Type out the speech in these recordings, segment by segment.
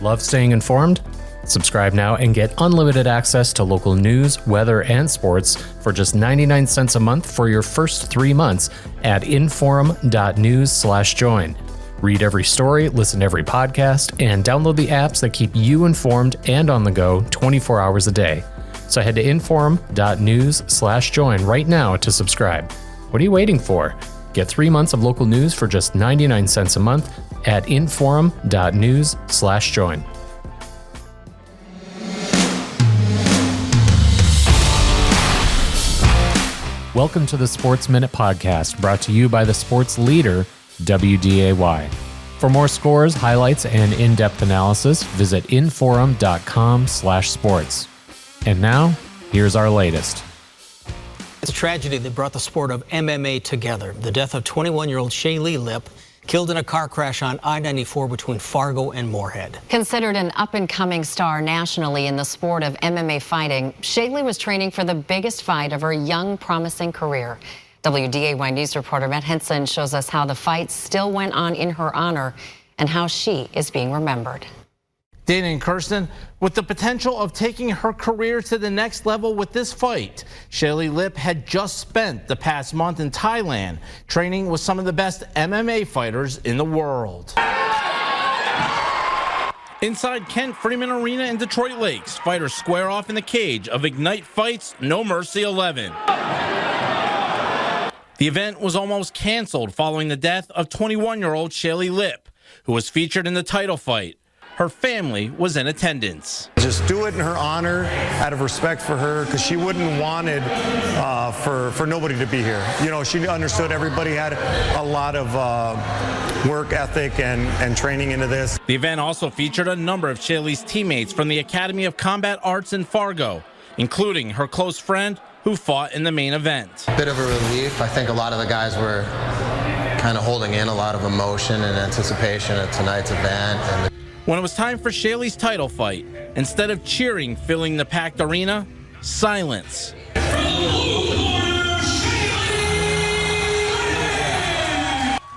Love staying informed? Subscribe now and get unlimited access to local news, weather, and sports for just 99 cents a month for your first 3 months at inforum.news/join. Read every story, listen to every podcast, and download the apps that keep you informed and on the go 24 hours a day. So head to inforum.news/join right now to subscribe. What are you waiting for? Get 3 months of local news for just 99 cents a month at inforum.news/join. Welcome to the Sports Minute Podcast, brought to you by the sports leader, WDAY. For more scores, highlights, and in-depth analysis, visit inforum.com/sports. And now, here's our latest. It's a tragedy that brought the sport of MMA together. The death of 21-year-old Shalie Lipp, killed in a car crash on I-94 between Fargo and Moorhead. Considered an up-and-coming star nationally in the sport of MMA fighting, Shalie was training for the biggest fight of her young, promising career. WDAY News reporter Matt Henson shows us how the fight still went on in her honor and how she is being remembered. Dana and Kirsten, with the potential of taking her career to the next level with this fight, Shalie Lipp had just spent the past month in Thailand training with some of the best MMA fighters in the world. Inside Kent Freeman Arena in Detroit Lakes, fighters square off in the cage of Ignite Fights No Mercy 11. The event was almost canceled following the death of 21-year-old Shalie Lipp, who was featured in the title fight. Her family was in attendance. Just do it in her honor, out of respect for her, because she wouldn't wanted for nobody to be here. You know, she understood everybody had a lot of work ethic and training into this. The event also featured a number of Shalie's teammates from the Academy of Combat Arts in Fargo, including her close friend who fought in the main event. Bit of a relief. I think a lot of the guys were kind of holding in a lot of emotion and anticipation at tonight's event. When it was time for Shalie's title fight, instead of cheering filling the packed arena, silence.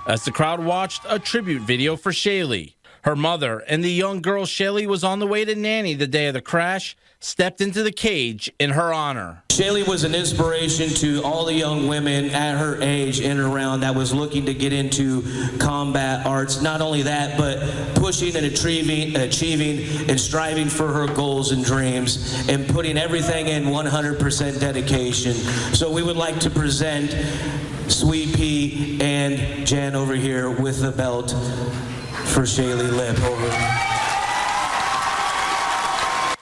As the crowd watched a tribute video for Shalie, her mother and the young girl Shalie was on the way to nanny the day of the crash stepped into the cage in her honor. Shalie was an inspiration to all the young women at her age in and around that was looking to get into combat arts. Not only that, but pushing and achieving and striving for her goals and dreams and putting everything in 100% dedication. So we would like to present Sweet Pea and Jan over here with the belt for Shalie Lipp.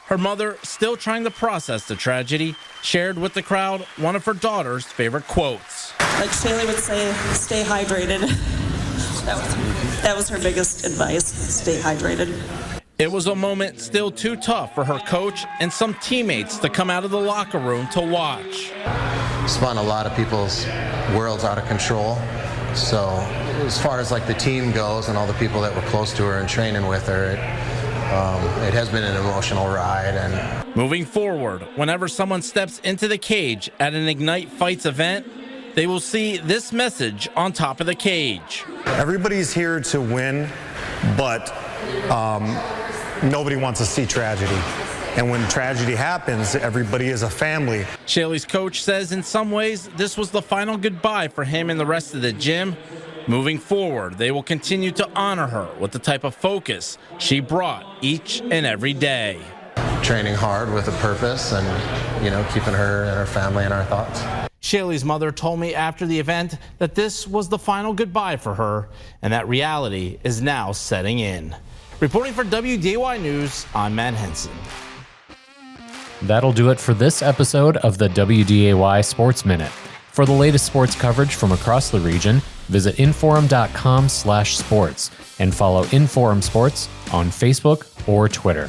Her mother, still trying to process the tragedy, shared with the crowd one of her daughter's favorite quotes. Like Shalie would say, stay hydrated. That was her biggest advice, stay hydrated. It was a moment still too tough for her coach and some teammates to come out of the locker room to watch. Spun a lot of people's worlds out of control. So as far as like the team goes and all the people that were close to her and training with her, it has been an emotional ride. And moving forward, whenever someone steps into the cage at an Ignite Fights event, they will see this message on top of the cage. Everybody's here to win, but nobody wants to see tragedy. And when tragedy happens, everybody is a family. Shalie's coach says in some ways this was the final goodbye for him and the rest of the gym. Moving forward, they will continue to honor her with the type of focus she brought each and every day. Training hard with a purpose and, keeping her and her family in our thoughts. Shalie's mother told me after the event that this was the final goodbye for her and that reality is now setting in. Reporting for WDAY News, I'm Matt Henson. That'll do it for this episode of the WDAY Sports Minute. For the latest sports coverage from across the region, visit inforum.com/sports and follow Inforum Sports on Facebook or Twitter.